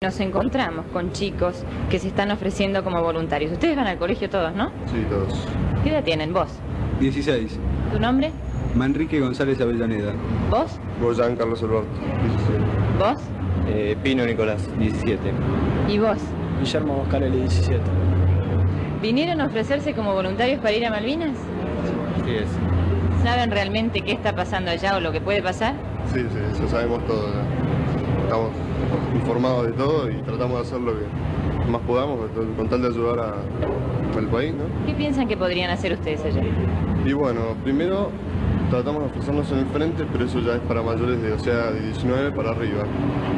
Nos encontramos con chicos que se están ofreciendo como voluntarios. Ustedes van al colegio todos, ¿no? Sí, todos. ¿Qué edad tienen vos? 16. ¿Tu nombre? Manrique González Avellaneda. ¿Vos? Boyan Carlos Alberto, 17. ¿Vos? Pino Nicolás, 17. ¿Y vos? Guillermo Boscarelli, 17. ¿Vinieron a ofrecerse como voluntarios para ir a Malvinas? Sí es. ¿Saben realmente qué está pasando allá o lo que puede pasar? Sí, ya sabemos todo. Ya. Estamos informados de todo y tratamos de hacer lo que más podamos con tal de ayudar al país, ¿no? ¿Qué piensan que podrían hacer ustedes allá? Y bueno, primero tratamos de ofrecernos en el frente, pero eso ya es para mayores de 19 para arriba.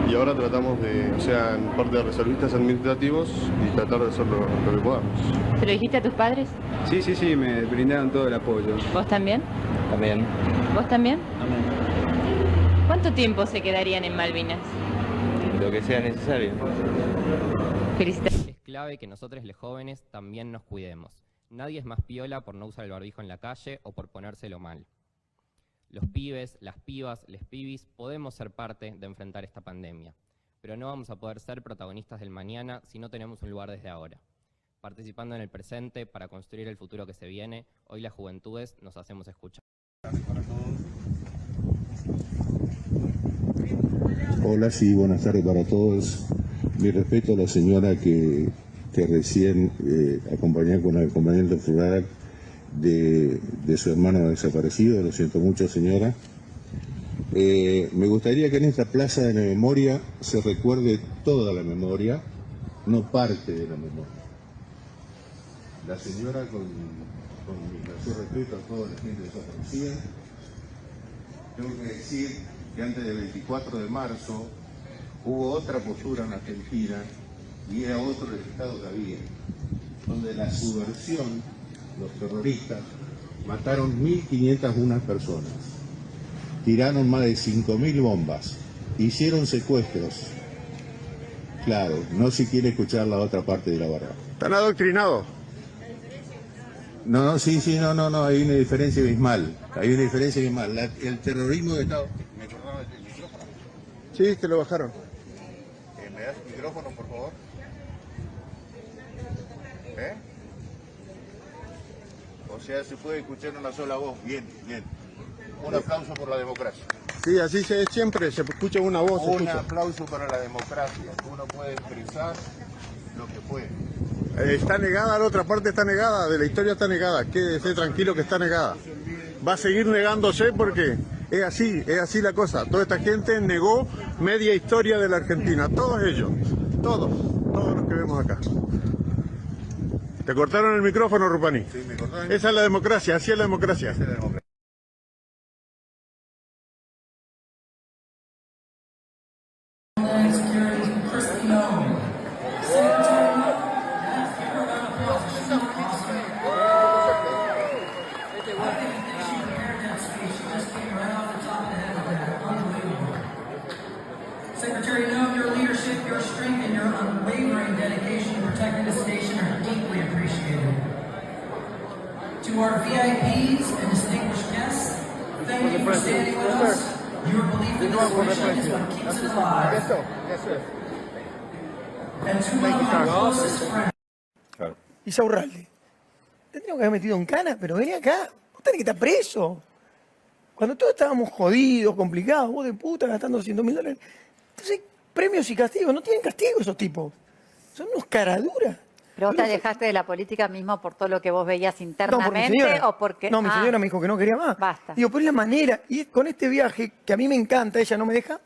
Y ahora tratamos de, en parte de reservistas administrativos y tratar de hacer lo que podamos. ¿Se lo dijiste a tus padres? Sí, me brindaron todo el apoyo. ¿Vos también? También. ¿Vos también? Amén. ¿Cuánto tiempo se quedarían en Malvinas? Lo que sea necesario. Felicidades. Es clave que nosotros los jóvenes también nos cuidemos. Nadie es más piola por no usar el barbijo en la calle o por ponérselo mal. Los pibes, las pibas, les pibis podemos ser parte de enfrentar esta pandemia, pero no vamos a poder ser protagonistas del mañana si no tenemos un lugar desde ahora. Participando en el presente para construir el futuro que se viene, hoy las juventudes nos hacemos escuchar. Hola, sí, buenas tardes para todos. Mi respeto a la señora que recién acompañé con el acompañante floral de su hermano desaparecido. Lo siento mucho, señora. Me gustaría que en esta plaza de la memoria se recuerde toda la memoria, no parte de la memoria. La señora, con mi mayor respeto a toda la gente desaparecida, tengo que decir que antes del 24 de marzo hubo otra postura en Argentina y era otro el estado que había, donde la subversión, los terroristas, mataron 1.501 personas, tiraron más de 5.000 bombas, hicieron secuestros. Claro, no se quiere escuchar la otra parte de la verdad. Están adoctrinados. No, hay una diferencia abismal. Hay una diferencia abismal. El terrorismo de Estado. ¿Me cortaron el micrófono? Sí, te lo bajaron. ¿Me das el micrófono, por favor? O sea, se puede escuchar una sola voz. Bien. Un aplauso por la democracia. Sí, así siempre se escucha una voz. Un aplauso para la democracia. Uno puede expresar lo que puede. Está negada, la otra parte está negada, de la historia está negada. Quédese tranquilo que está negada. Va a seguir negándose porque es así la cosa. Toda esta gente negó media historia de la Argentina. Todos ellos. Todos los que vemos acá. ¿Te cortaron el micrófono, Rupani? Sí, me cortaron. Esa es la democracia, así es la democracia. Esa es la democracia. Secretary, know your leadership, your strength, and your unwavering dedication to protecting the station are deeply appreciated. To our VIPs and distinguished guests, thank you for standing with us. Your belief in this mission is what keeps it alive. And to one of my closest friends. Isaurralde. Tendríamos que haber metido en cana, pero vení acá. Vos tenés que estar preso. Cuando todos estábamos jodidos, complicados, vos de puta gastando $200.000. Entonces, premios y castigos. No tienen castigo esos tipos. Son unos caraduras. ¿Pero vos te alejaste de la política mismo por todo lo que vos veías internamente o porque...? No, mi señora me dijo que no quería más. Basta. Digo, pues la manera. Y con este viaje, que a mí me encanta, ella no me deja.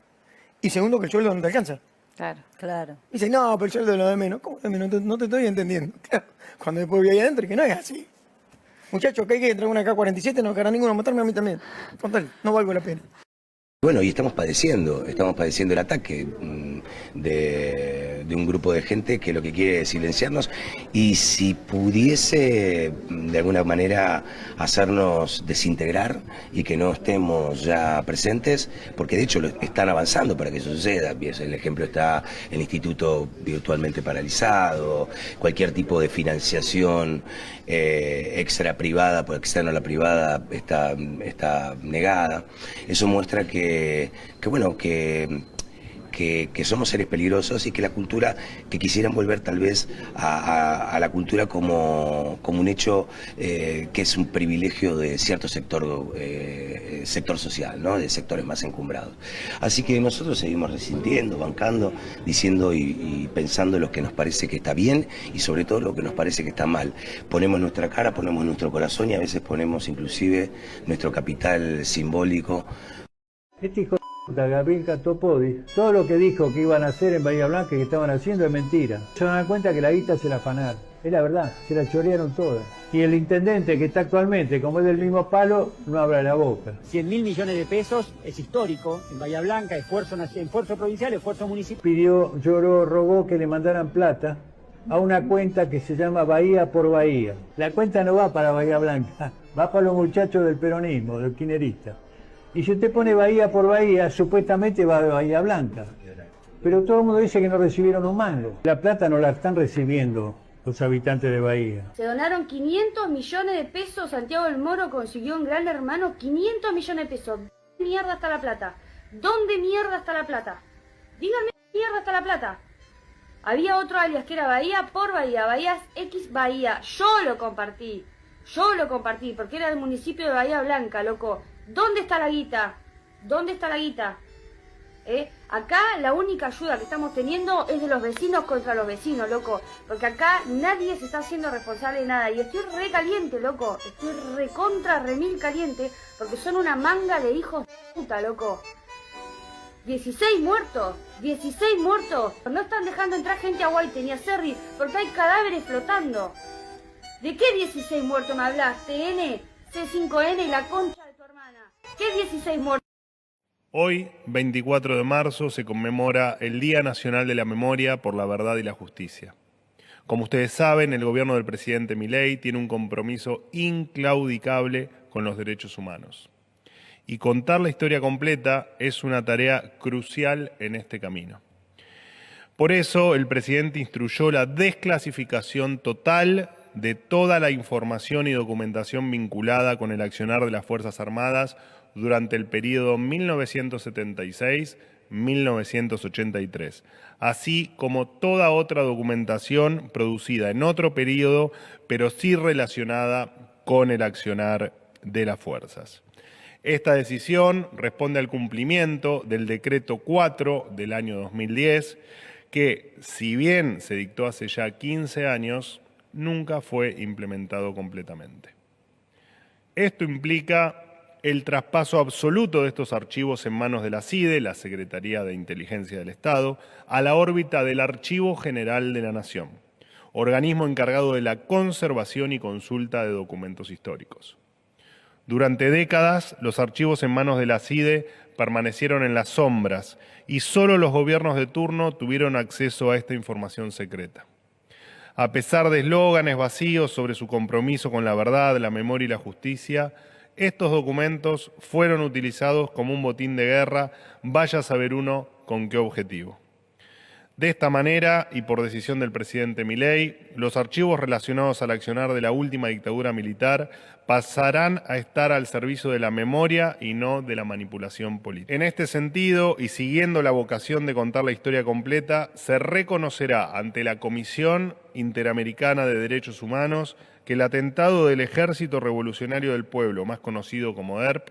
Y segundo, que el sueldo no te alcanza. Claro. Dice, no, pero el sueldo es lo de menos. ¿Cómo de menos? No te estoy entendiendo. Claro. Cuando después voy ahí adentro, que no es así. Muchachos, que hay que entrar una K-47, no querrá ninguno a matarme a mí también. Total, no valgo la pena. Bueno, y estamos padeciendo el ataque de un grupo de gente que lo que quiere es silenciarnos, y si pudiese de alguna manera hacernos desintegrar y que no estemos ya presentes, porque de hecho lo están avanzando para que eso suceda. El ejemplo está el instituto virtualmente paralizado, cualquier tipo de financiación extra privada, por externo a la privada, está negada. Eso muestra que que somos seres peligrosos y que la cultura, que quisieran volver tal vez a la cultura como un hecho que es un privilegio de cierto sector social, ¿no? De sectores más encumbrados. Así que nosotros seguimos resintiendo, bancando, diciendo y pensando lo que nos parece que está bien y sobre todo lo que nos parece que está mal. Ponemos nuestra cara, ponemos nuestro corazón y a veces ponemos inclusive nuestro capital simbólico. Este hijo de Gabriel Catopodis, todo lo que dijo que iban a hacer en Bahía Blanca y que estaban haciendo es mentira. Se dan cuenta que la guita se la afanaron. Es la verdad, se la chorearon todas. Y el intendente que está actualmente, como es del mismo palo, no abra la boca. 100.000 millones de pesos es histórico en Bahía Blanca, esfuerzo provincial, esfuerzo municipal. Pidió, lloró, rogó que le mandaran plata a una cuenta que se llama Bahía por Bahía. La cuenta no va para Bahía Blanca, va para los muchachos del peronismo, del kirchnerista. Y si usted pone Bahía por Bahía, supuestamente va a Bahía Blanca. Pero todo el mundo dice que no recibieron un mango. La plata no la están recibiendo los habitantes de Bahía. Se donaron 500 millones de pesos. Santiago del Moro consiguió en Gran Hermano 500 millones de pesos. ¿Dónde mierda está la plata? ¿Dónde mierda está la plata? Díganme, ¿dónde mierda está la plata? Había otro alias que era Bahía por Bahía, Bahías X Bahía. Yo lo compartí porque era el municipio de Bahía Blanca, loco. ¿Dónde está la guita? ¿Dónde está la guita? Acá la única ayuda que estamos teniendo es de los vecinos contra los vecinos, loco. Porque acá nadie se está haciendo responsable de nada. Y estoy re caliente, loco. Estoy recontra remil caliente porque son una manga de hijos de puta, loco. 16 muertos. No están dejando entrar gente a Guaite ni a Cerri porque hay cadáveres flotando. ¿De qué 16 muertos me hablas? TN, C5N y la concha de tu hermana. ¿Qué 16 muertos? Hoy, 24 de marzo, se conmemora el Día Nacional de la Memoria por la Verdad y la Justicia. Como ustedes saben, el gobierno del presidente Milei tiene un compromiso inclaudicable con los derechos humanos. Y contar la historia completa es una tarea crucial en este camino. Por eso, el presidente instruyó la desclasificación total de toda la información y documentación vinculada con el accionar de las Fuerzas Armadas durante el periodo 1976-1983, así como toda otra documentación producida en otro periodo, pero sí relacionada con el accionar de las fuerzas. Esta decisión responde al cumplimiento del Decreto 4 del año 2010, que, si bien se dictó hace ya 15 años, nunca fue implementado completamente. Esto implica el traspaso absoluto de estos archivos en manos de la CIDE, la Secretaría de Inteligencia del Estado, a la órbita del Archivo General de la Nación, organismo encargado de la conservación y consulta de documentos históricos. Durante décadas, los archivos en manos de la CIDE permanecieron en las sombras y solo los gobiernos de turno tuvieron acceso a esta información secreta. A pesar de eslóganes vacíos sobre su compromiso con la verdad, la memoria y la justicia, estos documentos fueron utilizados como un botín de guerra, vaya a saber uno con qué objetivo. De esta manera, y por decisión del presidente Milei, los archivos relacionados al accionar de la última dictadura militar pasarán a estar al servicio de la memoria y no de la manipulación política. En este sentido, y siguiendo la vocación de contar la historia completa, se reconocerá ante la Comisión Interamericana de Derechos Humanos que el atentado del Ejército Revolucionario del Pueblo, más conocido como ERP,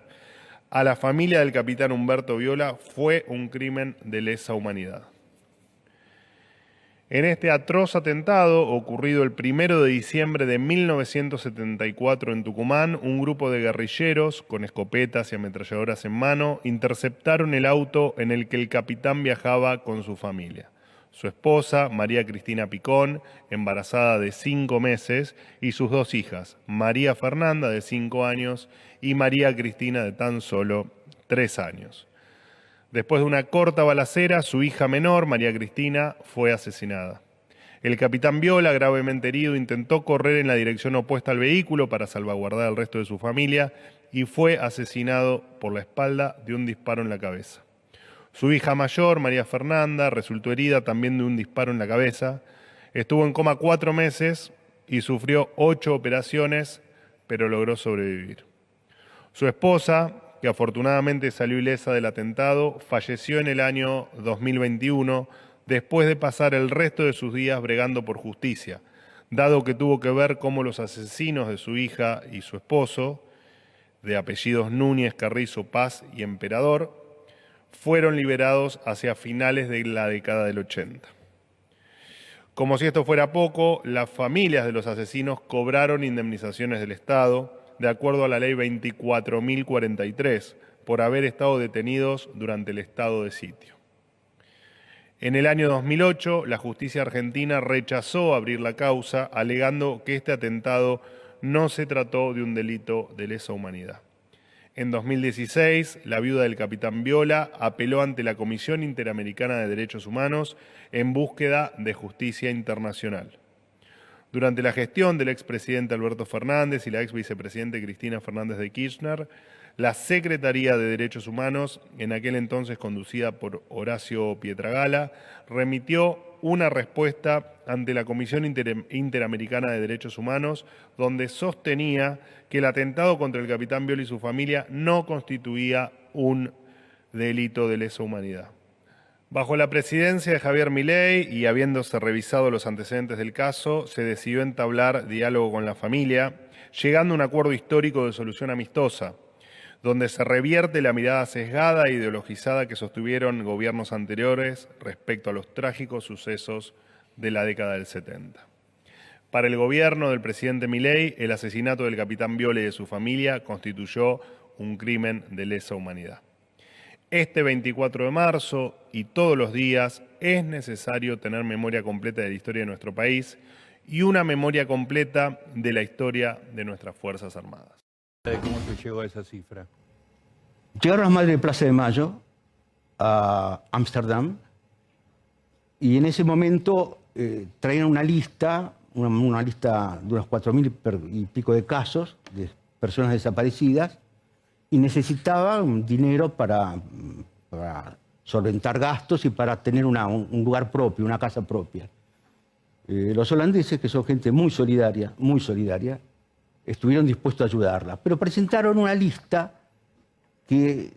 a la familia del capitán Humberto Viola fue un crimen de lesa humanidad. En este atroz atentado, ocurrido el 1 de diciembre de 1974 en Tucumán, un grupo de guerrilleros, con escopetas y ametralladoras en mano, interceptaron el auto en el que el capitán viajaba con su familia. Su esposa, María Cristina Picón, embarazada de 5 meses, y sus 2 hijas, María Fernanda, de 5 años, y María Cristina, de tan solo 3 años. Después de una corta balacera, su hija menor, María Cristina, fue asesinada. El capitán Viola, gravemente herido, intentó correr en la dirección opuesta al vehículo para salvaguardar al resto de su familia y fue asesinado por la espalda de un disparo en la cabeza. Su hija mayor, María Fernanda, resultó herida también de un disparo en la cabeza. Estuvo en coma 4 meses y sufrió 8 operaciones, pero logró sobrevivir. Su esposa, que afortunadamente salió ilesa del atentado, falleció en el año 2021 después de pasar el resto de sus días bregando por justicia, dado que tuvo que ver cómo los asesinos de su hija y su esposo, de apellidos Núñez, Carrizo, Paz y Emperador, fueron liberados hacia finales de la década del 80. Como si esto fuera poco, las familias de los asesinos cobraron indemnizaciones del Estado, de acuerdo a la ley 24.043, por haber estado detenidos durante el estado de sitio. En el año 2008, la justicia argentina rechazó abrir la causa, alegando que este atentado no se trató de un delito de lesa humanidad. En 2016, la viuda del capitán Viola apeló ante la Comisión Interamericana de Derechos Humanos en búsqueda de justicia internacional. Durante la gestión del expresidente Alberto Fernández y la exvicepresidenta Cristina Fernández de Kirchner, la Secretaría de Derechos Humanos, en aquel entonces conducida por Horacio Pietragala, remitió una respuesta ante la Comisión Interamericana de Derechos Humanos, donde sostenía que el atentado contra el capitán Viola y su familia no constituía un delito de lesa humanidad. Bajo la presidencia de Javier Milei y habiéndose revisado los antecedentes del caso, se decidió entablar diálogo con la familia, llegando a un acuerdo histórico de solución amistosa, donde se revierte la mirada sesgada e ideologizada que sostuvieron gobiernos anteriores respecto a los trágicos sucesos de la década del 70. Para el gobierno del presidente Milei, el asesinato del capitán Viola y de su familia constituyó un crimen de lesa humanidad. Este 24 de marzo y todos los días es necesario tener memoria completa de la historia de nuestro país y una memoria completa de la historia de nuestras Fuerzas Armadas. ¿Cómo se llegó a esa cifra? Llegaron las madres de Plaza de Mayo a Ámsterdam y en ese momento traían una lista de unos 4.000 y pico de casos de personas desaparecidas y necesitaban dinero para solventar gastos y para tener un lugar propio, una casa propia. Los holandeses, que son gente muy solidaria, estuvieron dispuestos a ayudarla, pero presentaron una lista que,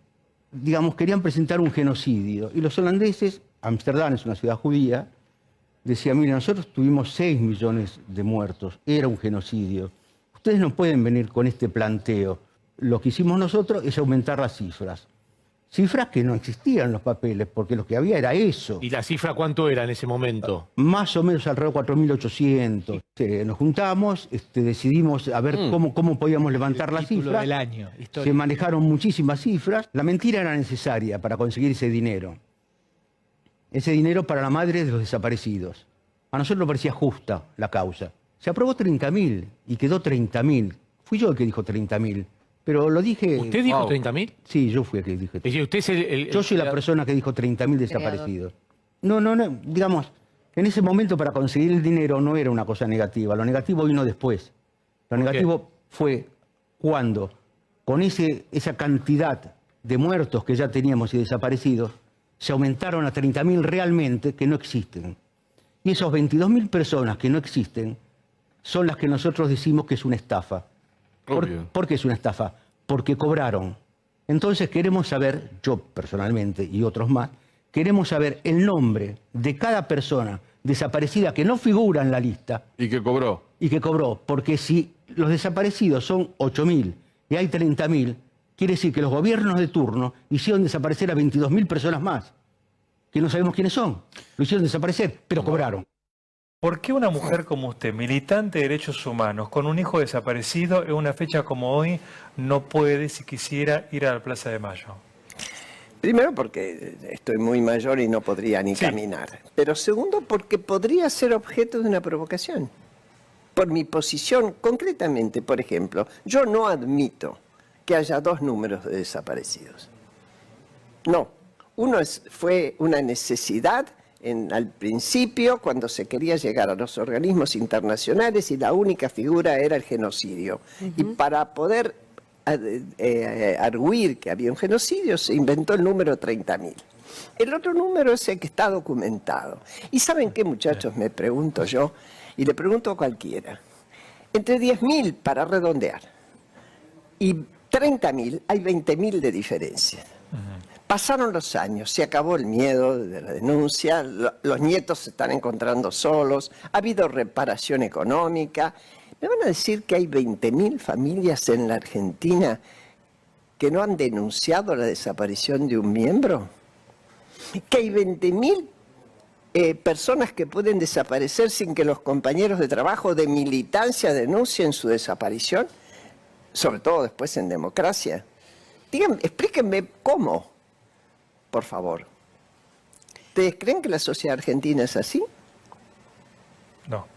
digamos, querían presentar un genocidio. Y los holandeses, Ámsterdam es una ciudad judía, decían, mire, nosotros tuvimos 6 millones de muertos, era un genocidio. Ustedes no pueden venir con este planteo. Lo que hicimos nosotros es aumentar las cifras. Cifras que no existían en los papeles, porque lo que había era eso. ¿Y la cifra cuánto era en ese momento? Más o menos alrededor de 4.800. Nos juntamos, decidimos a ver cómo podíamos levantar las cifras. Del año, se manejaron muchísimas cifras. La mentira era necesaria para conseguir ese dinero. Ese dinero para la madre de los desaparecidos. A nosotros nos parecía justa la causa. Se aprobó 30.000 y quedó 30.000. Fui yo el que dijo 30.000. Pero lo dije... ¿Usted dijo 30.000? Sí, yo fui el que dije 30.000. ¿Usted es yo soy la persona que dijo 30.000 desaparecidos. No, digamos, en ese momento para conseguir el dinero no era una cosa negativa. Lo negativo vino después. Lo negativo fue cuando, con esa cantidad de muertos que ya teníamos y desaparecidos, se aumentaron a 30.000 realmente que no existen. Y esos 22.000 personas que no existen son las que nosotros decimos que es una estafa. ¿Por qué es una estafa? Porque cobraron. Entonces queremos saber, yo personalmente y otros más, queremos saber el nombre de cada persona desaparecida que no figura en la lista. ¿Y que cobró? Y que cobró, porque si los desaparecidos son 8.000 y hay 30.000, quiere decir que los gobiernos de turno hicieron desaparecer a 22.000 personas más, que no sabemos quiénes son. Lo hicieron desaparecer, pero cobraron. ¿Por qué una mujer como usted, militante de derechos humanos, con un hijo desaparecido, en una fecha como hoy, no puede, si quisiera, ir a la Plaza de Mayo? Primero porque estoy muy mayor y no podría ni caminar. Pero segundo porque podría ser objeto de una provocación. Por mi posición, concretamente, por ejemplo, yo no admito que haya 2 números de desaparecidos. No. Uno fue una necesidad al principio, cuando se quería llegar a los organismos internacionales y la única figura era el genocidio. Y para poder arguir que había un genocidio, se inventó el número 30.000. El otro número es el que está documentado. ¿Y saben qué, muchachos? Me pregunto yo, y le pregunto a cualquiera. Entre 10.000, para redondear, y 30.000, hay 20.000 de diferencia. Pasaron los años, se acabó el miedo de la denuncia, los nietos se están encontrando solos, ha habido reparación económica. ¿Me van a decir que hay 20.000 familias en la Argentina que no han denunciado la desaparición de un miembro? ¿Que hay 20.000 personas que pueden desaparecer sin que los compañeros de trabajo de militancia denuncien su desaparición? Sobre todo después en democracia. Díganme, explíquenme cómo, por favor. ¿Ustedes creen que la sociedad argentina es así? No.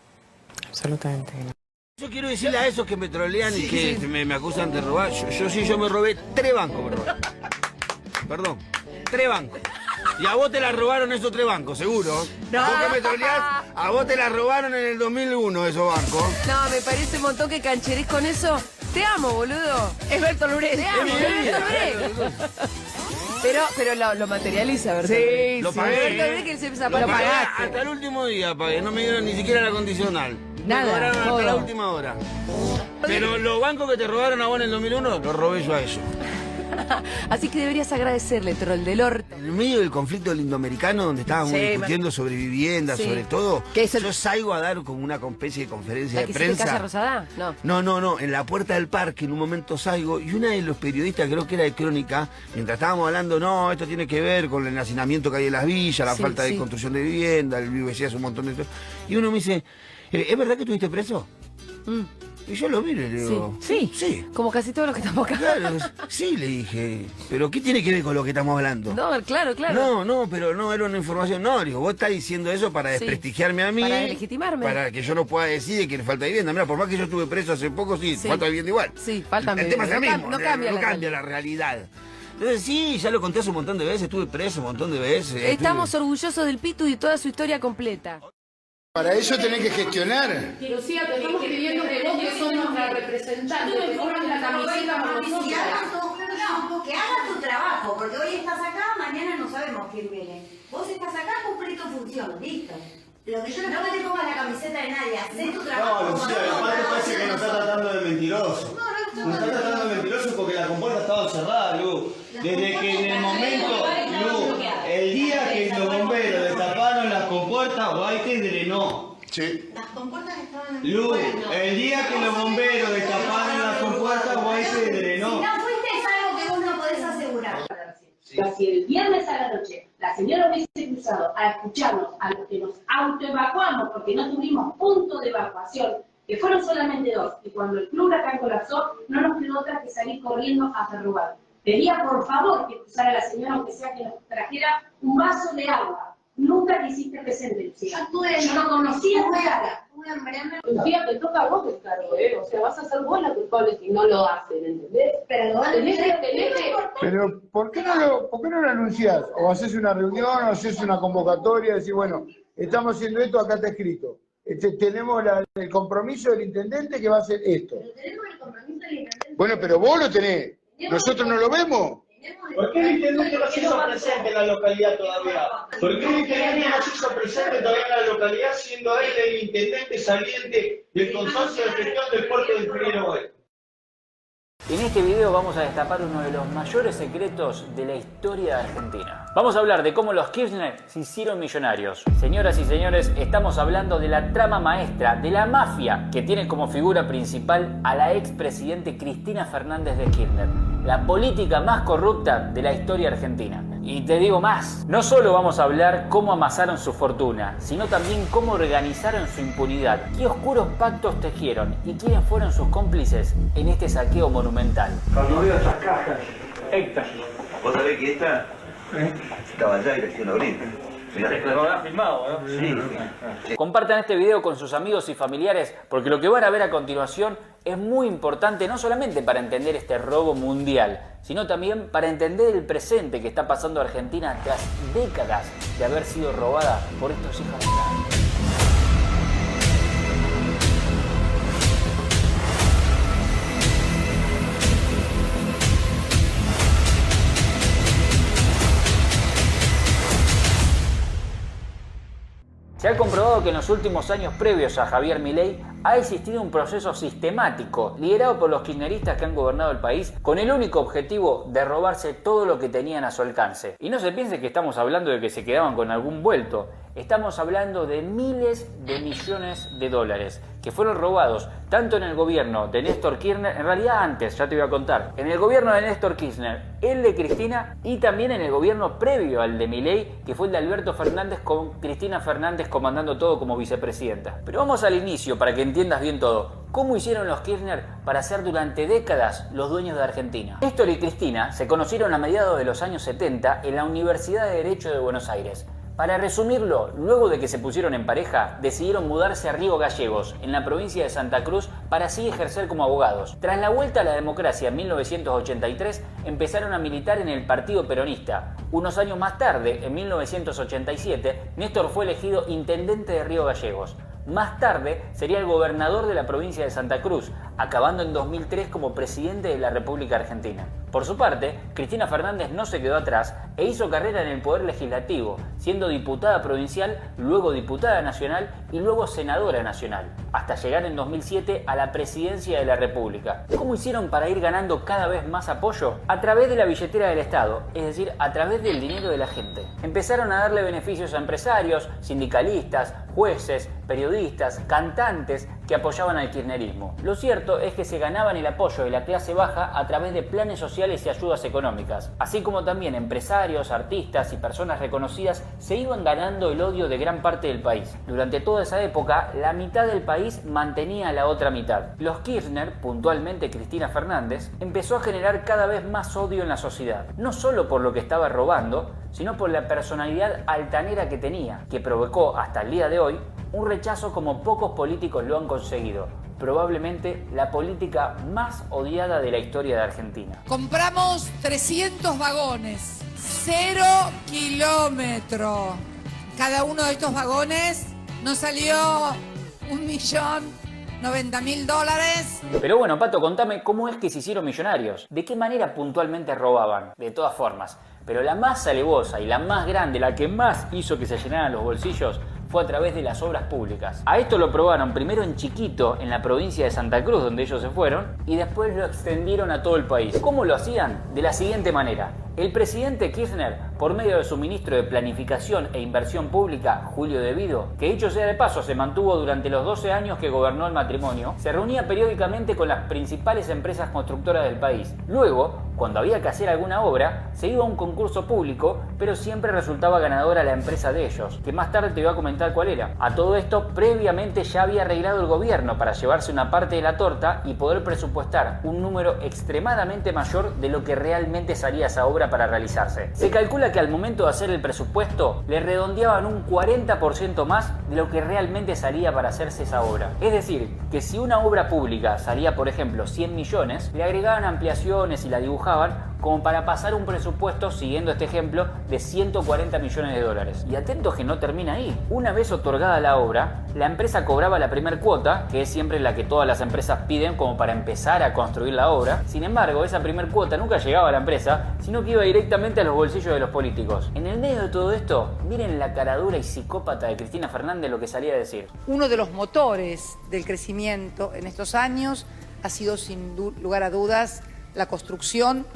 Absolutamente no. Yo quiero decirle a esos que me trolean y que me acusan de robar, yo me robé 3 bancos, me robé. Perdón, 3 bancos. Y a vos te la robaron esos 3 bancos, seguro. No. Vos que me troleás, a vos te la robaron en el 2001 esos bancos. No, me parece un montón que cancherés con eso. Te amo, boludo. Es Berto Luré. Te amo, es Berto Luré. Pero lo materializa, ¿verdad? Sí, lo pagué. Berto Luré que se Lo pagué hasta el último día, pagué. No me dieron ni siquiera la condicional. Nada, Me cobraron hasta todo. la última hora. Pero los bancos que te robaron a vos en el 2001, los robé yo a ellos. Así que deberías agradecerle, troll del orto. En el medio del conflicto indoamericano, donde estábamos Sí, discutiendo sobre viviendas, Sí. sobre todo, ¿Qué es yo salgo a dar como una especie de conferencia ¿La de que hiciste en Casa prensa. Rosada? No. No, en la puerta del parque, en un momento salgo, y una de los periodistas, creo que era de Crónica, mientras estábamos hablando, no, esto tiene que ver con el hacinamiento que hay en las villas, la Sí, falta de sí. construcción de vivienda, el VIVC hace un montón de cosas. Y uno me dice, ¿es verdad que estuviste preso? Y yo lo miro y le digo, Sí. Como casi todos los que estamos acá. Claro, sí, le dije, pero ¿qué tiene que ver con lo que estamos hablando? No, claro. No, pero no era una información. No, digo, vos estás diciendo eso para Sí. desprestigiarme a mí. Para deslegitimarme. Para que yo no pueda decir que le falta vivienda. Mira, por más que yo estuve preso hace poco, sí. Falta vivienda igual. Sí, falta El tema es el mismo. No cambia la realidad. Entonces sí, ya lo conté hace un montón de veces, estuve preso un montón de veces. Estamos orgullosos del Pitu y de toda su historia completa. Para eso tenés que gestionar. Lucía, te estamos pidiendo que vos, que sos nuestra representante, te pongas la camiseta por nosotros. Que hagas tu trabajo, porque hoy estás acá, mañana no sabemos quién viene. Vos estás acá, cumplís tu función, listo. Lo que yo no te pongas la camiseta de nadie, hacé tu trabajo. No, Lucía, aparte parece que nos está tratando de mentiroso. Nos está tratando de mentiroso porque la compuerta estaba cerrada, Lu. Desde que en el momento, Lu, el día que los bomberos destaparon las compuertas, Guaite drenó. Sí. Las compuertas estaban... Lu, el día que los bomberos destaparon las compuertas, Guaite drenó. Si no fuiste es algo que vos no podés asegurar. Si el viernes a la noche la señora hubiese cruzado a escucharnos a los que nos autoevacuamos porque no tuvimos punto de evacuación, que fueron solamente 2, y cuando el club Huracán colapsó, no nos quedó otra que salir corriendo a Ferrugal. Pedía por favor que cruzara a la señora, aunque sea que nos trajera un vaso de agua. Nunca te hiciste presente, Lucía. Yo no conocía tu cara. Lucía, te toca a vos el cargo, O sea, vas a ser vos la culpable si no lo hacen, ¿entendés? Pero lo van a tener. Pero ¿por qué no lo anunciás? O haces una reunión, o haces una convocatoria, decir, bueno, estamos haciendo esto, acá está escrito. Tenemos el compromiso del intendente que va a hacer esto. Pero tenemos el compromiso del intendente. Bueno, pero vos lo tenés. ¿Nosotros no lo vemos? ¿Por qué el intendente no se hizo presente en la localidad todavía? ¿Por qué el intendente no se hizo presente todavía en la localidad, siendo él el intendente saliente del consorcio de gestión del puerto del Ingeniero Oeste? En este video vamos a destapar uno de los mayores secretos de la historia de Argentina. Vamos a hablar de cómo los Kirchner se hicieron millonarios. Señoras y señores, estamos hablando de la trama maestra, de la mafia, que tiene como figura principal a la expresidente Cristina Fernández de Kirchner, la política más corrupta de la historia argentina. Y te digo más, no solo vamos a hablar cómo amasaron su fortuna, sino también cómo organizaron su impunidad, qué oscuros pactos tejieron y quiénes fueron sus cómplices en este saqueo monumental. Cuando veo estas cajas, éxtasis. ¿Vos sabés que esta estaba allá y la hicieron abrir? Lo habrán filmado, ¿no? Sí. Compartan este video con sus amigos y familiares porque lo que van a ver a continuación es muy importante no solamente para entender este robo mundial, sino también para entender el presente que está pasando Argentina tras décadas de haber sido robada por estos hijos de puta. Se ha comprobado que en los últimos años previos a Javier Milei ha existido un proceso sistemático liderado por los kirchneristas que han gobernado el país con el único objetivo de robarse todo lo que tenían a su alcance. Y no se piense que estamos hablando de que se quedaban con algún vuelto. Estamos hablando de miles de millones de dólares que fueron robados tanto en el gobierno de Néstor Kirchner, en realidad antes, ya te voy a contar, en el gobierno de Néstor Kirchner, el de Cristina y también en el gobierno previo al de Milei, que fue el de Alberto Fernández con Cristina Fernández comandando todo como vicepresidenta. Pero vamos al inicio para que entiendas bien todo. ¿Cómo hicieron los Kirchner para ser durante décadas los dueños de Argentina? Néstor y Cristina se conocieron a mediados de los años 70 en la Universidad de Derecho de Buenos Aires. Para resumirlo, luego de que se pusieron en pareja, decidieron mudarse a Río Gallegos, en la provincia de Santa Cruz, para así ejercer como abogados. Tras la vuelta a la democracia en 1983, empezaron a militar en el Partido Peronista. Unos años más tarde, en 1987, Néstor fue elegido intendente de Río Gallegos. Más tarde sería el gobernador de la provincia de Santa Cruz, acabando en 2003 como presidente de la República Argentina. Por su parte, Cristina Fernández no se quedó atrás e hizo carrera en el Poder Legislativo, siendo diputada provincial, luego diputada nacional y luego senadora nacional, hasta llegar en 2007 a la presidencia de la República. ¿Cómo hicieron para ir ganando cada vez más apoyo? A través de la billetera del Estado, es decir, a través del dinero de la gente. Empezaron a darle beneficios a empresarios, sindicalistas, jueces, periodistas, cantantes que apoyaban al kirchnerismo. Lo cierto es que se ganaban el apoyo de la clase baja a través de planes sociales y ayudas económicas, así como también empresarios, artistas y personas reconocidas se iban ganando el odio de gran parte del país. Durante toda esa época, la mitad del país mantenía a la otra mitad. Los Kirchner, puntualmente Cristina Fernández, empezó a generar cada vez más odio en la sociedad, no solo por lo que estaba robando, sino por la personalidad altanera que tenía, que provocó hasta el día de hoy un rechazo como pocos políticos lo han conseguido. Probablemente la política más odiada de la historia de Argentina. Compramos 300 vagones, 0 kilómetros. Cada uno de estos vagones nos salió $1.090.000. Pero bueno, Pato, contame cómo es que se hicieron millonarios. ¿De qué manera puntualmente robaban? De todas formas. Pero la más alevosa y la más grande, la que más hizo que se llenaran los bolsillos, fue a través de las obras públicas. A esto lo probaron primero en Chiquito, en la provincia de Santa Cruz, donde ellos se fueron, y después lo extendieron a todo el país. ¿Cómo lo hacían? De la siguiente manera. El presidente Kirchner, por medio de su ministro de Planificación e Inversión Pública, Julio De Vido, que dicho sea de paso se mantuvo durante los 12 años que gobernó el matrimonio, se reunía periódicamente con las principales empresas constructoras del país. Luego, cuando había que hacer alguna obra, se iba a un concurso público, pero siempre resultaba ganadora la empresa de ellos, que más tarde te voy a comentar cuál era. A todo esto, previamente ya había arreglado el gobierno para llevarse una parte de la torta y poder presupuestar un número extremadamente mayor de lo que realmente salía esa obra para realizarse. Se calcula que al momento de hacer el presupuesto le redondeaban un 40% más de lo que realmente salía para hacerse esa obra. Es decir, que si una obra pública salía, por ejemplo, 100 millones, le agregaban ampliaciones y la dibujaban como para pasar un presupuesto, siguiendo este ejemplo, de 140 millones de dólares. Y atentos que no termina ahí. Una vez otorgada la obra, la empresa cobraba la primer cuota, que es siempre la que todas las empresas piden como para empezar a construir la obra. Sin embargo, esa primer cuota nunca llegaba a la empresa, sino que iba directamente a los bolsillos de los políticos. En el medio de todo esto, miren la caradura y psicópata de Cristina Fernández lo que salía a decir. Uno de los motores del crecimiento en estos años ha sido, sin lugar a dudas, la construcción,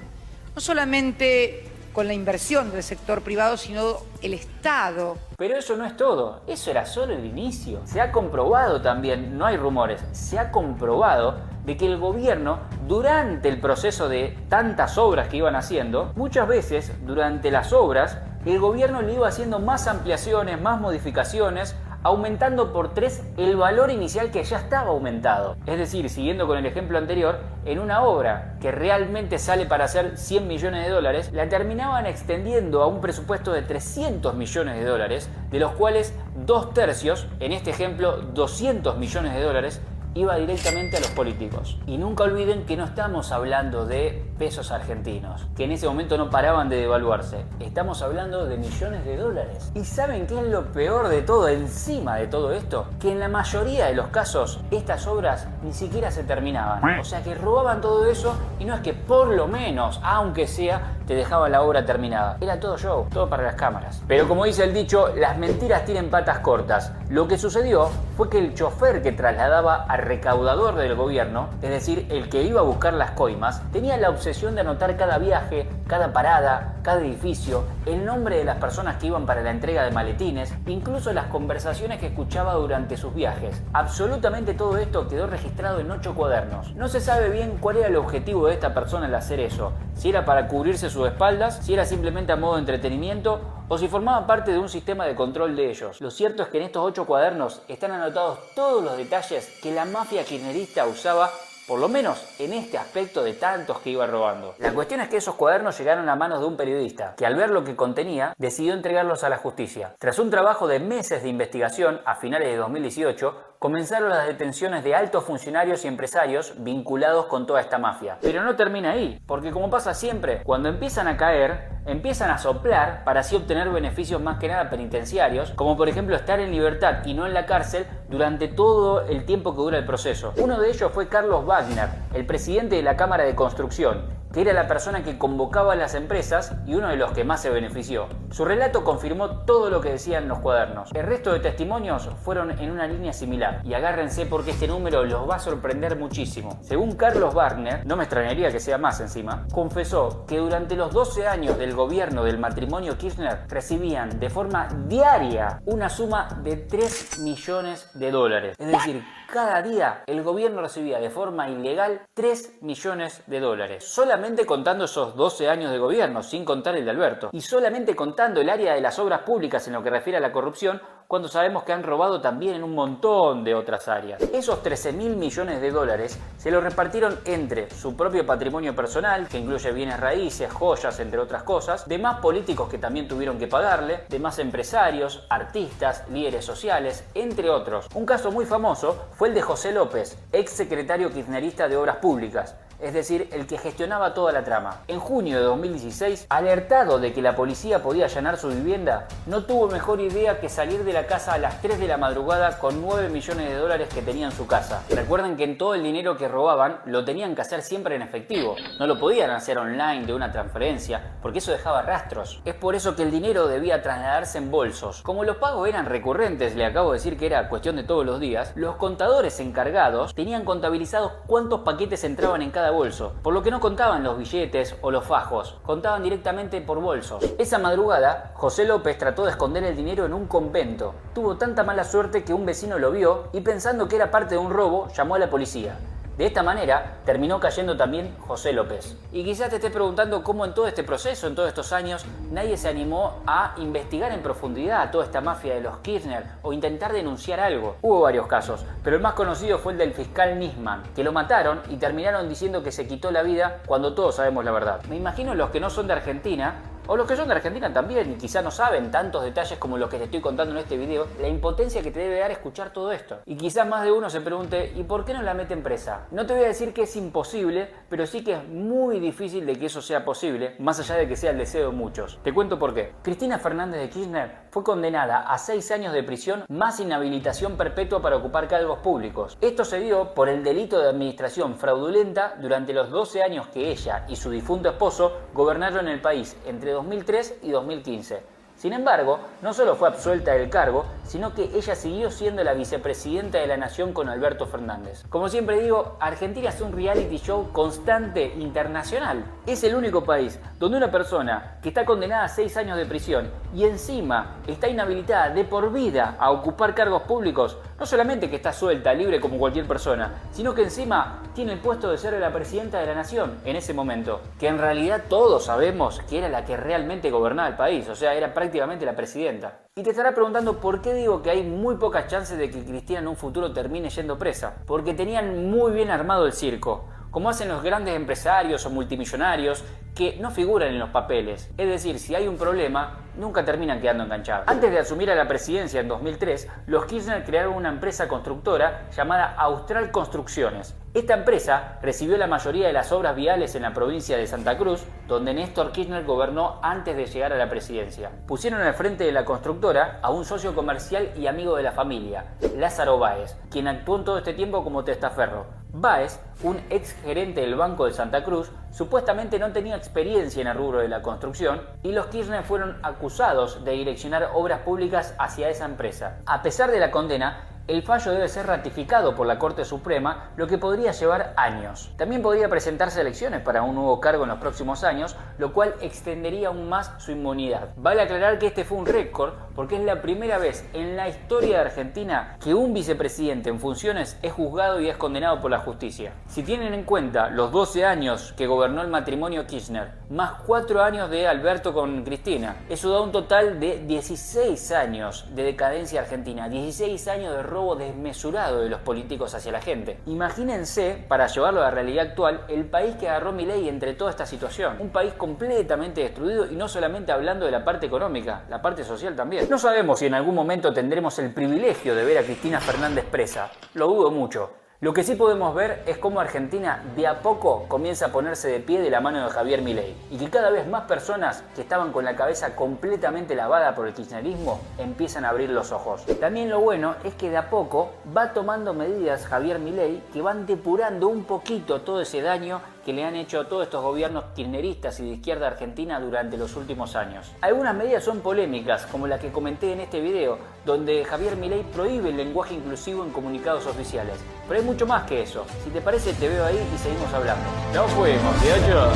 no solamente con la inversión del sector privado, sino el Estado. Pero eso no es todo, eso era solo el inicio. Se ha comprobado también, no hay rumores, se ha comprobado de que el gobierno, durante el proceso de tantas obras que iban haciendo, muchas veces durante las obras, el gobierno le iba haciendo más ampliaciones, más modificaciones, aumentando por 3 el valor inicial que ya estaba aumentado. Es decir, siguiendo con el ejemplo anterior, en una obra que realmente sale para hacer 100 millones de dólares, la terminaban extendiendo a un presupuesto de 300 millones de dólares, de los cuales 2/3, en este ejemplo 200 millones de dólares, iba directamente a los políticos. Y nunca olviden que no estamos hablando de pesos argentinos, que en ese momento no paraban de devaluarse. Estamos hablando de millones de dólares. ¿Y saben qué es lo peor de todo, encima de todo esto? Que en la mayoría de los casos estas obras ni siquiera se terminaban. O sea que robaban todo eso y no es que por lo menos, aunque sea, te dejaban la obra terminada. Era todo show, todo para las cámaras. Pero como dice el dicho, las mentiras tienen patas cortas. Lo que sucedió fue que el chofer que trasladaba al recaudador del gobierno, es decir, el que iba a buscar las coimas, tenía la obsesión de anotar cada viaje, cada parada, cada edificio, el nombre de las personas que iban para la entrega de maletines, incluso las conversaciones que escuchaba durante sus viajes. Absolutamente todo esto quedó registrado en 8 cuadernos. No se sabe bien cuál era el objetivo de esta persona al hacer eso, si era para cubrirse sus espaldas, si era simplemente a modo de entretenimiento o si formaba parte de un sistema de control de ellos. Lo cierto es que en estos 8 cuadernos están anotados todos los detalles que la mafia kirchnerista usaba, por lo menos en este aspecto de tantos que iba robando. La cuestión es que esos cuadernos llegaron a manos de un periodista, que al ver lo que contenía, decidió entregarlos a la justicia. Tras un trabajo de meses de investigación, a finales de 2018, comenzaron las detenciones de altos funcionarios y empresarios vinculados con toda esta mafia. Pero no termina ahí, porque como pasa siempre, cuando empiezan a caer, empiezan a soplar para así obtener beneficios más que nada penitenciarios, como por ejemplo estar en libertad y no en la cárcel durante todo el tiempo que dura el proceso. Uno de ellos fue Carlos Wagner, el presidente de la Cámara de Construcción, que era la persona que convocaba a las empresas y uno de los que más se benefició. Su relato confirmó todo lo que decían los cuadernos. El resto de testimonios fueron en una línea similar, y agárrense porque este número los va a sorprender muchísimo. Según Carlos Wagner, no me extrañaría que sea más encima, confesó que durante los 12 años del gobierno del matrimonio Kirchner recibían de forma diaria una suma de 3 millones de dólares. Es decir, cada día el gobierno recibía de forma ilegal 3 millones de dólares. Solamente contando esos 12 años de gobierno, sin contar el de Alberto. Y solamente contando el área de las obras públicas en lo que refiere a la corrupción, cuando sabemos que han robado también en un montón de otras áreas. Esos 13.000 millones de dólares se los repartieron entre su propio patrimonio personal, que incluye bienes raíces, joyas, entre otras cosas, demás políticos que también tuvieron que pagarle, demás empresarios, artistas, líderes sociales, entre otros. Un caso muy famoso fue el de José López, ex secretario kirchnerista de Obras Públicas, es decir, el que gestionaba toda la trama. En junio de 2016, alertado de que la policía podía allanar su vivienda, no tuvo mejor idea que salir de la casa a las 3 de la madrugada con 9 millones de dólares que tenía en su casa. Recuerden que en todo el dinero que robaban lo tenían que hacer siempre en efectivo. No lo podían hacer online de una transferencia, porque eso dejaba rastros. Es por eso que el dinero debía trasladarse en bolsos. Como los pagos eran recurrentes, le acabo de decir que era cuestión de todos los días, los contadores encargados tenían contabilizados cuántos paquetes entraban en cada bolso, por lo que no contaban los billetes o los fajos, contaban directamente por bolsos. Esa madrugada, José López trató de esconder el dinero en un convento. Tuvo tanta mala suerte que un vecino lo vio y, pensando que era parte de un robo, llamó a la policía. De esta manera, terminó cayendo también José López. Y quizás te estés preguntando cómo en todo este proceso, en todos estos años, nadie se animó a investigar en profundidad a toda esta mafia de los Kirchner o intentar denunciar algo. Hubo varios casos, pero el más conocido fue el del fiscal Nisman, que lo mataron y terminaron diciendo que se quitó la vida cuando todos sabemos la verdad. Me imagino los que no son de Argentina, o los que son de Argentina también y quizá no saben tantos detalles como los que te estoy contando en este video, la impotencia que te debe dar escuchar todo esto. Y quizás más de uno se pregunte, ¿y por qué no la meten presa? No te voy a decir que es imposible, pero sí que es muy difícil de que eso sea posible, más allá de que sea el deseo de muchos. Te cuento por qué. Cristina Fernández de Kirchner fue condenada a 6 años de prisión más inhabilitación perpetua para ocupar cargos públicos. Esto se dio por el delito de administración fraudulenta durante los 12 años que ella y su difunto esposo gobernaron el país entre 2003 y 2015. Sin embargo, no solo fue absuelta del cargo, sino que ella siguió siendo la vicepresidenta de la Nación con Alberto Fernández. Como siempre digo, Argentina es un reality show constante internacional. Es el único país donde una persona que está condenada a 6 años de prisión y encima está inhabilitada de por vida a ocupar cargos públicos, no solamente que está suelta, libre como cualquier persona, sino que encima tiene el puesto de ser la presidenta de la Nación en ese momento, que en realidad todos sabemos que era la que realmente gobernaba el país, o sea, era prácticamente la presidenta. Y te estará preguntando por qué digo que hay muy pocas chances de que Cristina en un futuro termine yendo presa. Porque tenían muy bien armado el circo, como hacen los grandes empresarios o multimillonarios que no figuran en los papeles. Es decir, si hay un problema, nunca terminan quedando enganchados. Antes de asumir a la presidencia en 2003, los Kirchner crearon una empresa constructora llamada Austral Construcciones. Esta empresa recibió la mayoría de las obras viales en la provincia de Santa Cruz, donde Néstor Kirchner gobernó antes de llegar a la presidencia. Pusieron al frente de la constructora a un socio comercial y amigo de la familia, Lázaro Báez, quien actuó en todo este tiempo como testaferro. Báez, un ex gerente del Banco de Santa Cruz, supuestamente no tenía experiencia en el rubro de la construcción y los Kirchner fueron acusados de direccionar obras públicas hacia esa empresa. A pesar de la condena, el fallo debe ser ratificado por la Corte Suprema, lo que podría llevar años. También podría presentarse elecciones para un nuevo cargo en los próximos años, lo cual extendería aún más su inmunidad. Vale aclarar que este fue un récord porque es la primera vez en la historia de Argentina que un vicepresidente en funciones es juzgado y es condenado por la justicia. Si tienen en cuenta los 12 años que gobernó el matrimonio Kirchner, más 4 años de Alberto con Cristina, eso da un total de 16 años de decadencia argentina, 16 años de robo desmesurado de los políticos hacia la gente. Imagínense, para llevarlo a la realidad actual, el país que agarró Milei entre toda esta situación. Un país completamente destruido y no solamente hablando de la parte económica, la parte social también. No sabemos si en algún momento tendremos el privilegio de ver a Cristina Fernández presa. Lo dudo mucho. Lo que sí podemos ver es cómo Argentina de a poco comienza a ponerse de pie de la mano de Javier Milei y que cada vez más personas que estaban con la cabeza completamente lavada por el kirchnerismo empiezan a abrir los ojos. También lo bueno es que de a poco va tomando medidas Javier Milei que van depurando un poquito todo ese daño que le han hecho a todos estos gobiernos kirchneristas y de izquierda argentina durante los últimos años. Algunas medidas son polémicas, como la que comenté en este video, donde Javier Milei prohíbe el lenguaje inclusivo en comunicados oficiales. Pero hay mucho más que eso. Si te parece, te veo ahí y seguimos hablando. Ya fuimos, de 8.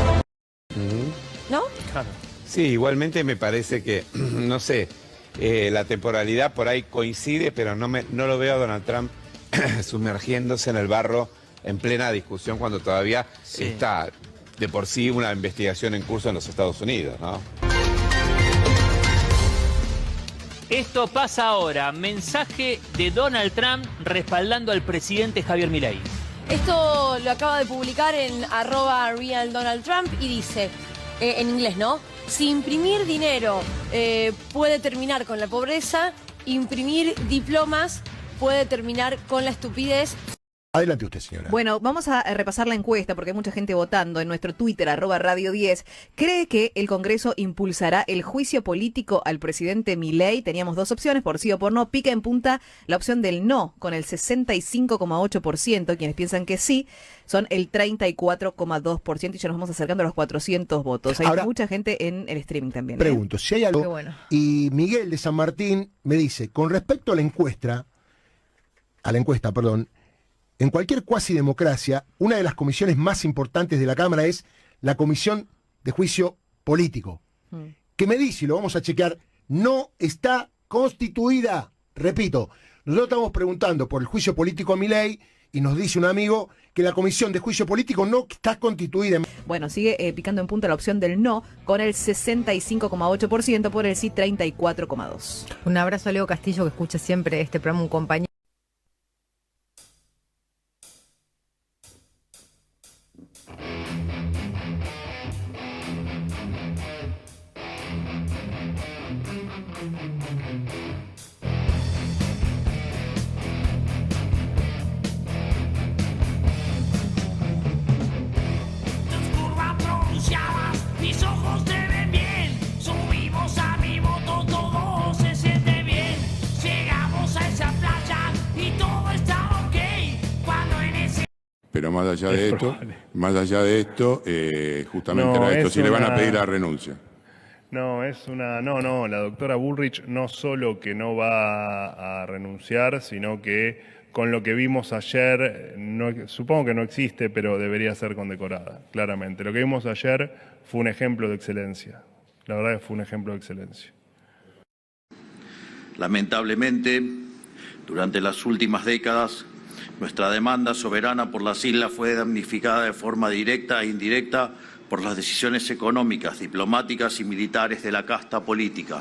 ¿No? Claro. Sí, igualmente me parece que, no sé, la temporalidad por ahí coincide, pero no lo veo a Donald Trump sumergiéndose en el barro en plena discusión cuando todavía está de por sí una investigación en curso en los Estados Unidos, ¿no? Esto pasa ahora. Mensaje de Donald Trump respaldando al presidente Javier Milei. Esto lo acaba de publicar en @RealDonaldTrump y dice, en inglés, ¿no? Si imprimir dinero puede terminar con la pobreza, imprimir diplomas puede terminar con la estupidez. Adelante usted, señora. Bueno, vamos a repasar la encuesta porque hay mucha gente votando en nuestro Twitter, @Radio10. ¿Cree que el Congreso impulsará el juicio político al presidente Milei? Teníamos dos opciones, por sí o por no. Pica en punta la opción del no, con el 65,8%. Quienes piensan que sí son el 34,2% y ya nos vamos acercando a los 400 votos. Hay mucha gente en el streaming también. Pregunto, si hay algo... Qué bueno. Y Miguel de San Martín me dice, con respecto a la encuesta, en cualquier cuasi democracia, una de las comisiones más importantes de la Cámara es la Comisión de Juicio Político, que me dice, y lo vamos a chequear, no está constituida. Repito, nosotros estamos preguntando por el juicio político a Milei y nos dice un amigo que la Comisión de Juicio Político no está constituida. Bueno, sigue picando en punta la opción del no, con el 65,8%, por el sí 34,2%. Un abrazo a Leo Castillo, que escucha siempre este programa, un compañero. Mis ojos te ven bien, subimos a mi moto, todo se siente bien. Llegamos a esa playa y todo está ok. Cuando en ese... Pero más allá de esto, justamente era esto, si le van a pedir la renuncia. No, la doctora Bullrich no solo que no va a renunciar, sino que con lo que vimos ayer, supongo que no existe, pero debería ser condecorada, claramente. Lo que vimos ayer fue un ejemplo de excelencia. La verdad que fue un ejemplo de excelencia. Lamentablemente, durante las últimas décadas, nuestra demanda soberana por las islas fue damnificada de forma directa e indirecta por las decisiones económicas, diplomáticas y militares de la casta política.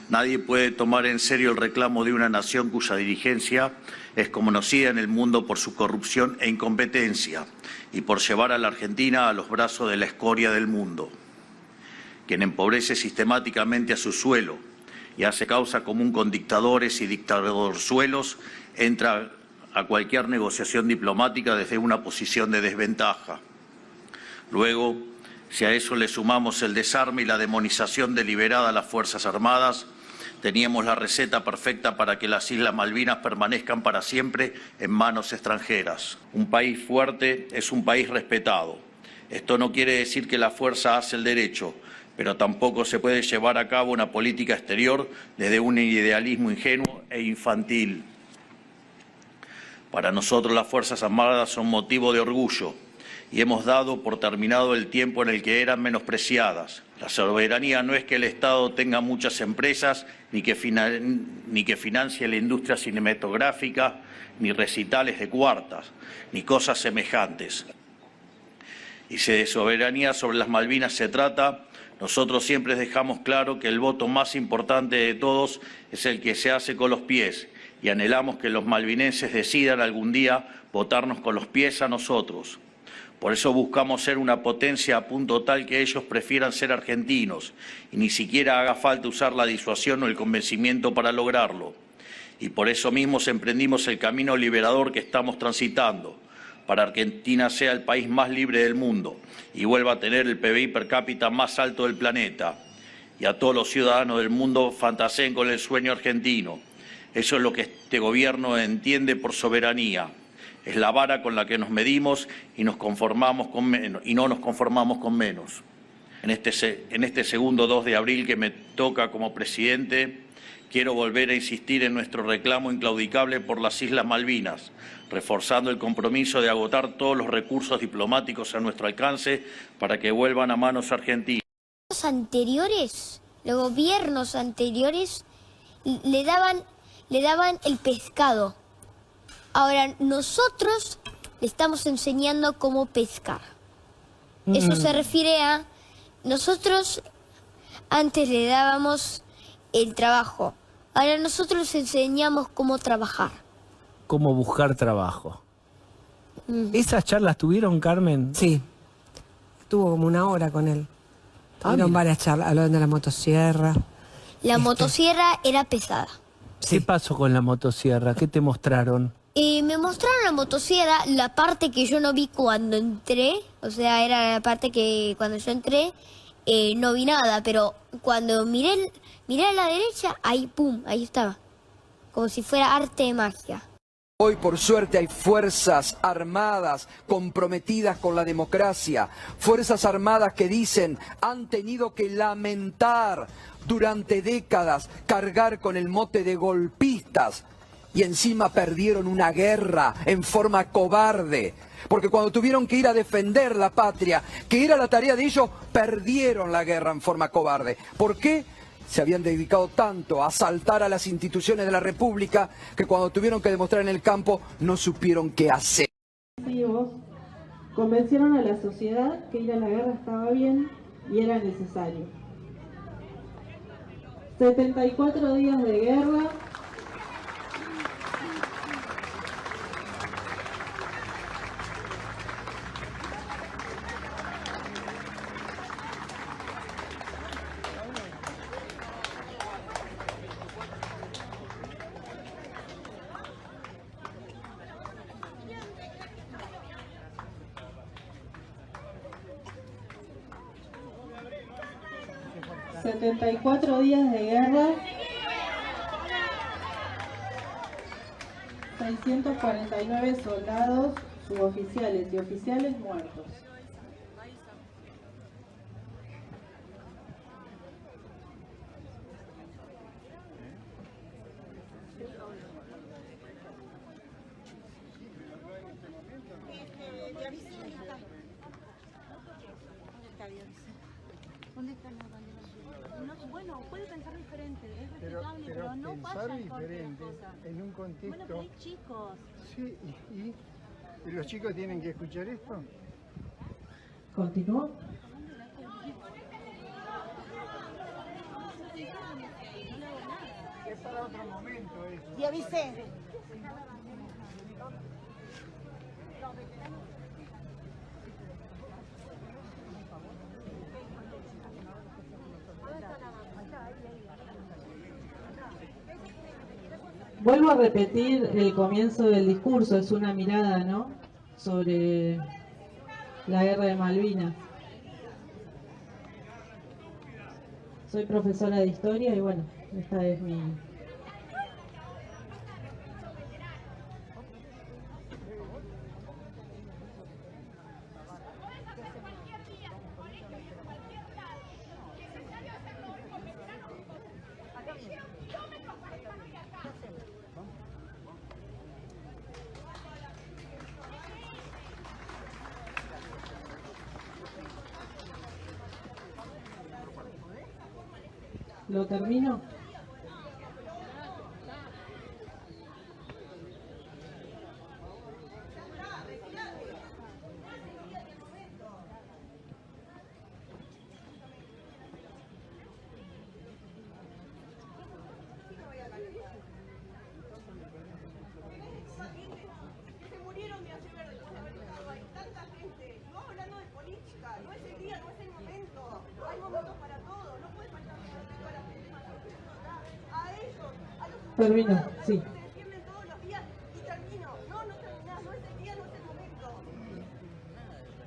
Nadie puede tomar en serio el reclamo de una nación cuya dirigencia es conocida en el mundo por su corrupción e incompetencia y por llevar a la Argentina a los brazos de la escoria del mundo. quien empobrece sistemáticamente a su suelo y hace causa común con dictadores y dictadorzuelos, entra a cualquier negociación diplomática desde una posición de desventaja. Luego, si a eso le sumamos el desarme y la demonización deliberada a las Fuerzas Armadas, teníamos la receta perfecta para que las Islas Malvinas permanezcan para siempre en manos extranjeras. Un país fuerte es un país respetado. Esto no quiere decir que la fuerza hace el derecho, pero tampoco se puede llevar a cabo una política exterior desde un idealismo ingenuo e infantil. Para nosotros las Fuerzas Armadas son motivo de orgullo y hemos dado por terminado el tiempo en el que eran menospreciadas. La soberanía no es que el Estado tenga muchas empresas, ni que financie la industria cinematográfica, ni recitales de cuartas, ni cosas semejantes. Y si de soberanía sobre las Malvinas se trata, nosotros siempre dejamos claro que el voto más importante de todos es el que se hace con los pies, y anhelamos que los malvinenses decidan algún día votarnos con los pies a nosotros. Por eso buscamos ser una potencia a punto tal que ellos prefieran ser argentinos y ni siquiera haga falta usar la disuasión o el convencimiento para lograrlo. Y por eso mismo emprendimos el camino liberador que estamos transitando, para que Argentina sea el país más libre del mundo y vuelva a tener el PBI per cápita más alto del planeta. Y a todos los ciudadanos del mundo fantaseen con el sueño argentino. Eso es lo que este gobierno entiende por soberanía. Es la vara con la que nos medimos y nos conformamos con menos, y no nos conformamos con menos. En este segundo 2 de abril que me toca como presidente, quiero volver a insistir en nuestro reclamo inclaudicable por las Islas Malvinas, reforzando el compromiso de agotar todos los recursos diplomáticos a nuestro alcance para que vuelvan a manos argentinas. Los gobiernos anteriores le daban el pescado. Ahora nosotros le estamos enseñando cómo pescar. Eso se refiere a nosotros antes le dábamos el trabajo. Ahora nosotros les enseñamos cómo trabajar. Cómo buscar trabajo. ¿Esas charlas tuvieron, Carmen? Sí. Estuvo como 1 hora con él. Tuvieron varias charlas, hablaron de la motosierra. La motosierra era pesada. ¿Qué pasó con la motosierra? ¿Qué te mostraron? Me mostraron la motosierra, la parte que yo no vi cuando entré, o sea, era la parte que cuando yo entré no vi nada, pero cuando miré a la derecha, ahí pum, ahí estaba, como si fuera arte de magia. Hoy, por suerte, hay fuerzas armadas comprometidas con la democracia, fuerzas armadas que dicen han tenido que lamentar durante décadas cargar con el mote de golpistas y encima perdieron una guerra en forma cobarde, porque cuando tuvieron que ir a defender la patria, que era la tarea de ellos, perdieron la guerra en forma cobarde. ¿Por qué? Se habían dedicado tanto a asaltar a las instituciones de la República que cuando tuvieron que demostrar en el campo no supieron qué hacer. Convencieron a la sociedad que ir a la guerra estaba bien y era necesario. 74 días de guerra. ...74 días de guerra... ...649 soldados, suboficiales y oficiales muertos. ¿Dónde están las banderas? Bueno, puede pensar diferente, es respetable, pero no pensar vaya diferente en un contexto... Bueno, pero hay chicos. Sí, ¿y los chicos tienen que escuchar esto? ¿Continúo? Es para otro momento eso. Y avisé. Vuelvo a repetir el comienzo del discurso, es una mirada, ¿no?, sobre la guerra de Malvinas. Soy profesora de historia y bueno, esta es mi... ¿Lo termino? Termino, sí.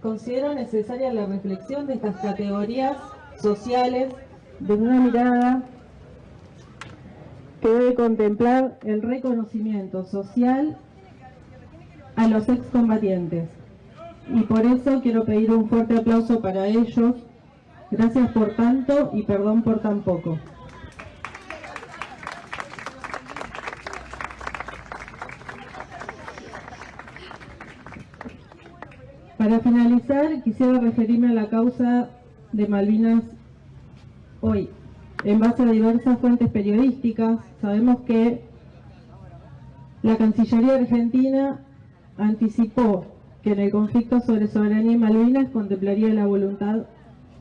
Considero necesaria la reflexión de estas categorías sociales desde una mirada que debe contemplar el reconocimiento social a los excombatientes. Y por eso quiero pedir un fuerte aplauso para ellos. Gracias por tanto y perdón por tan poco. Para finalizar, quisiera referirme a la causa de Malvinas hoy. En base a diversas fuentes periodísticas, sabemos que la Cancillería Argentina anticipó que en el conflicto sobre soberanía y Malvinas contemplaría la voluntad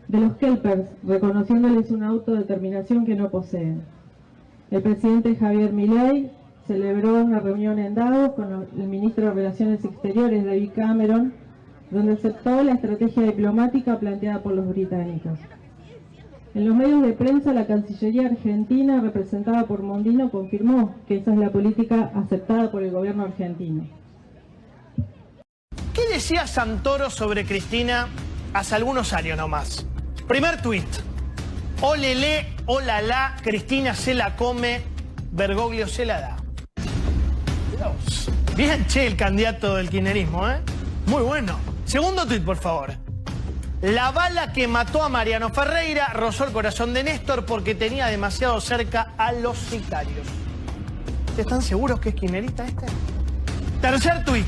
de los kelpers, reconociéndoles una autodeterminación que no poseen. El presidente Javier Milei celebró una reunión en Davos con el ministro de Relaciones Exteriores, David Cameron, donde aceptó la estrategia diplomática planteada por los británicos. En los medios de prensa, la Cancillería Argentina, representada por Mondino, confirmó que esa es la política aceptada por el gobierno argentino. ¿Qué decía Santoro sobre Cristina hace algunos años nomás? Primer tuit. Olele, olala, Cristina se la come, Bergoglio se la da. Bien, che, el candidato del kirchnerismo, ¿eh? Muy bueno. Segundo tuit, por favor. La bala que mató a Mariano Ferreira rozó el corazón de Néstor porque tenía demasiado cerca a los sicarios. ¿Están seguros que es kirchnerista este? Tercer tuit.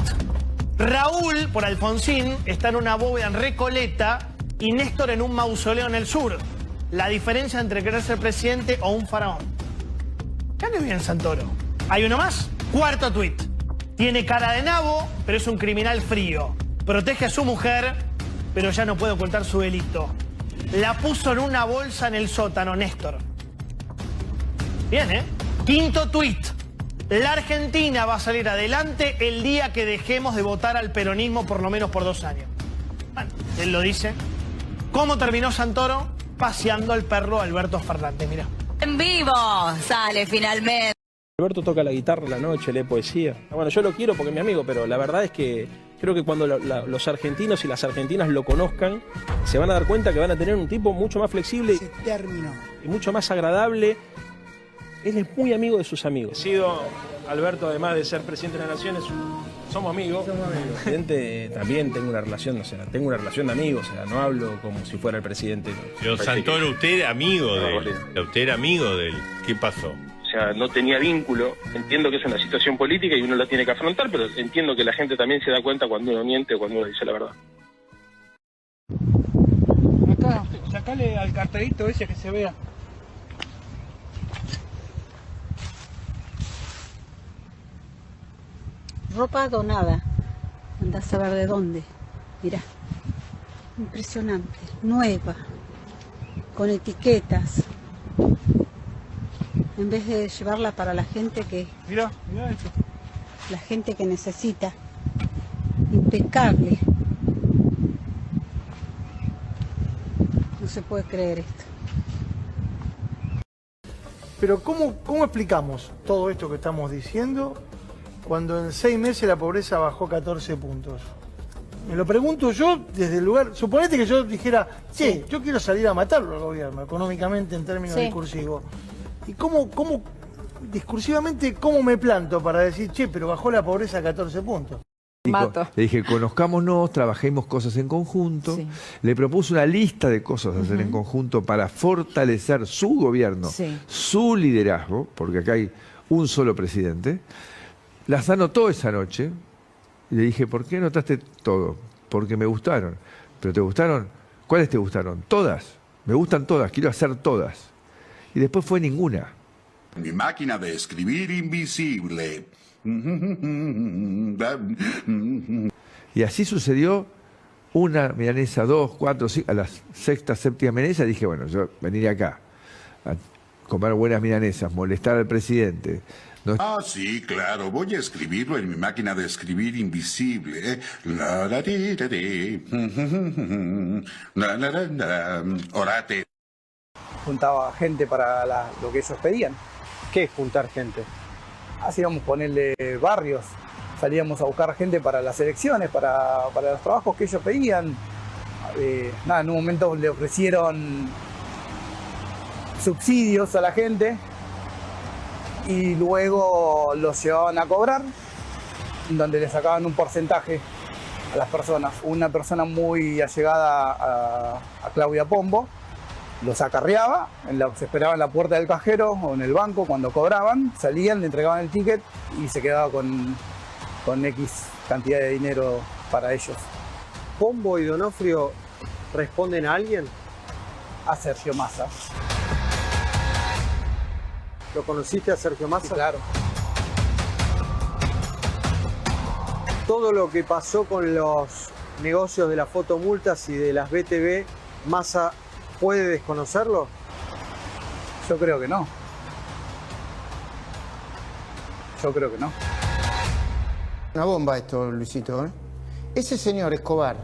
Raúl, por Alfonsín, está en una bóveda en Recoleta y Néstor en un mausoleo en el sur. La diferencia entre querer ser presidente o un faraón. ¿Qué hace bien Santoro? ¿Hay uno más? Cuarto tuit. Tiene cara de nabo, pero es un criminal frío. Protege a su mujer, pero ya no puede ocultar su delito. La puso en una bolsa en el sótano, Néstor. Bien, ¿eh? Quinto tuit. La Argentina va a salir adelante el día que dejemos de votar al peronismo por lo menos por 2 años. Bueno, él lo dice. ¿Cómo terminó Santoro? Paseando al perro Alberto Fernández, mirá. En vivo sale finalmente. Alberto toca la guitarra en la noche, lee poesía. Bueno, yo lo quiero porque es mi amigo, pero la verdad es que creo que cuando los argentinos y las argentinas lo conozcan, se van a dar cuenta que van a tener un tipo mucho más flexible y mucho más agradable. Él es muy amigo de sus amigos. He sido, Alberto, además de ser presidente de la Nación, somos amigos. Presidente, también tengo una relación, tengo una relación de amigos, no hablo como si fuera el presidente. Pero Santoro, usted era amigo de él. Usted era amigo de él. ¿Qué pasó? O sea, no tenía vínculo. Entiendo que es una situación política y uno la tiene que afrontar, pero entiendo que la gente también se da cuenta cuando uno miente o cuando uno dice la verdad. Acá, sacale al cartelito ese que se vea. Ropa donada. Andás a ver de dónde. Mirá. Impresionante. Nueva. Con etiquetas. En vez de llevarla para la gente que... Mirá esto. La gente que necesita. Impecable. No se puede creer esto. Pero ¿cómo explicamos todo esto que estamos diciendo cuando en 6 meses la pobreza bajó 14 puntos? Me lo pregunto yo desde el lugar... Suponete que yo dijera, che, yo quiero salir a matarlo al gobierno, económicamente en términos discursivos. ¿Y discursivamente, cómo me planto para decir, che, pero bajó la pobreza a 14 puntos? Le dije, conozcámonos, trabajemos cosas en conjunto. Sí. Le propuse una lista de cosas a hacer en conjunto para fortalecer su gobierno, su liderazgo, porque acá hay un solo presidente. Las anotó esa noche y le dije, ¿por qué anotaste todo? Porque me gustaron. ¿Pero te gustaron? ¿Cuáles te gustaron? Todas. Me gustan todas, quiero hacer todas. Y después fue ninguna. Mi máquina de escribir invisible. Y así sucedió, una milanesa, 2, 4, 5, a la sexta, séptima milanesa dije, bueno, yo veniré acá a comer buenas milanesas, molestar al presidente. No... Ah, sí, claro, voy a escribirlo en mi máquina de escribir invisible. Orate. Juntaba gente para lo que ellos pedían. ¿Qué es juntar gente? Hacíamos ponerle barrios, salíamos a buscar gente para las elecciones, para los trabajos que ellos pedían. En un momento le ofrecieron subsidios a la gente y luego los llevaban a cobrar, donde le sacaban un porcentaje a las personas. Una persona muy allegada a Claudia Pombo los acarreaba, se esperaba en la puerta del cajero o en el banco cuando cobraban, salían, le entregaban el ticket y se quedaba con X cantidad de dinero para ellos. ¿Pombo y Donofrio responden a alguien? A Sergio Massa. ¿Lo conociste a Sergio Massa? Sí, claro. Todo lo que pasó con los negocios de las fotomultas y de las BTV, Massa ¿puede desconocerlo? Yo creo que no. Yo creo que no. Una bomba esto, Luisito, ¿eh? Ese señor Escobar,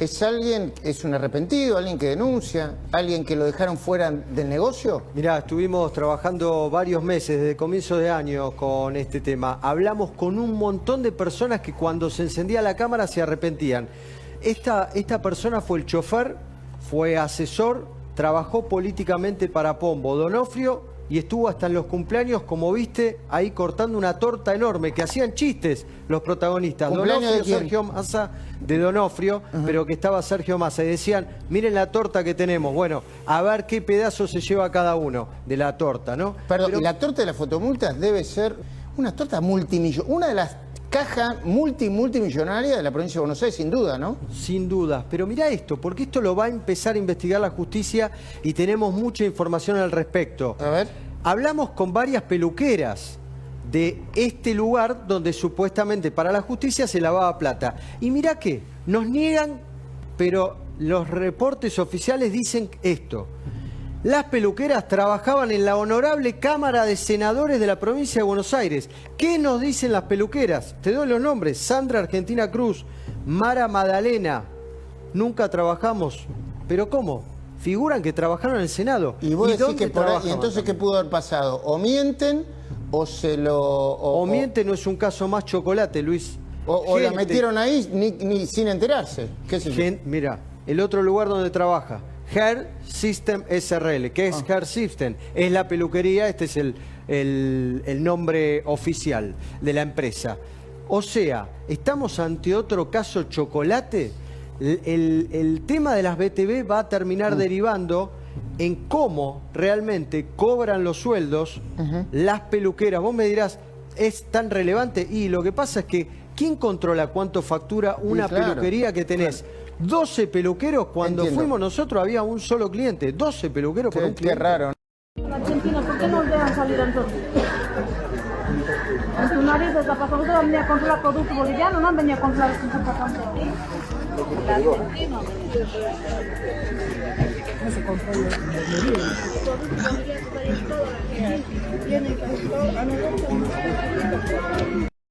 ¿es un arrepentido, alguien que denuncia, alguien que lo dejaron fuera del negocio? Mirá, estuvimos trabajando varios meses, desde comienzo de año, con este tema. Hablamos con un montón de personas que cuando se encendía la cámara se arrepentían. Esta persona fue el chofer, fue asesor, trabajó políticamente para Pombo, Donofrio, y estuvo hasta en los cumpleaños, como viste, ahí cortando una torta enorme, que hacían chistes los protagonistas. ¿Cumpleaños de quién? Sergio Massa, de Donofrio, pero que estaba Sergio Massa. Y decían, miren la torta que tenemos. Bueno, a ver qué pedazo se lleva cada uno de la torta, ¿no? Perdón, pero... la torta de las fotomultas debe ser una torta multimillonaria, una de las cajas multimillonaria de la provincia de Buenos Aires, sin duda, ¿no? Sin duda. Pero mirá esto, porque esto lo va a empezar a investigar la justicia y tenemos mucha información al respecto. A ver. Hablamos con varias peluqueras de este lugar donde supuestamente para la justicia se lavaba plata. Y mirá que nos niegan, pero los reportes oficiales dicen esto. Las peluqueras trabajaban en la honorable Cámara de Senadores de la provincia de Buenos Aires. ¿Qué nos dicen las peluqueras? Te doy los nombres. Sandra Argentina Cruz, Mara Magdalena. Nunca trabajamos. ¿Pero cómo? Figuran que trabajaron en el Senado. Y vos decís que por ahí, ¿y entonces qué pudo haber pasado? ¿O mienten o se lo...? O mienten, no es un caso más chocolate, Luis. O la metieron ahí ni sin enterarse. ¿Qué sé yo? Mira, el otro lugar donde trabaja. Hair System SRL. ¿Qué es Hair System? Es la peluquería, este es el nombre oficial de la empresa. O sea, ¿estamos ante otro caso chocolate? El tema de las BTV va a terminar derivando en cómo realmente cobran los sueldos las peluqueras. Vos me dirás, ¿es tan relevante? Y lo que pasa es que, ¿quién controla cuánto factura una peluquería que tenés? Claro. 12 peluqueros, cuando fuimos nosotros había un solo cliente. 12 peluqueros por un cliente. Qué raro. Argentina, ¿por qué nos dejan salir entonces? En tu nariz está pasando, ustedes han venido a controlar productos bolivianos, no han venido a controlar el importante. No se controla el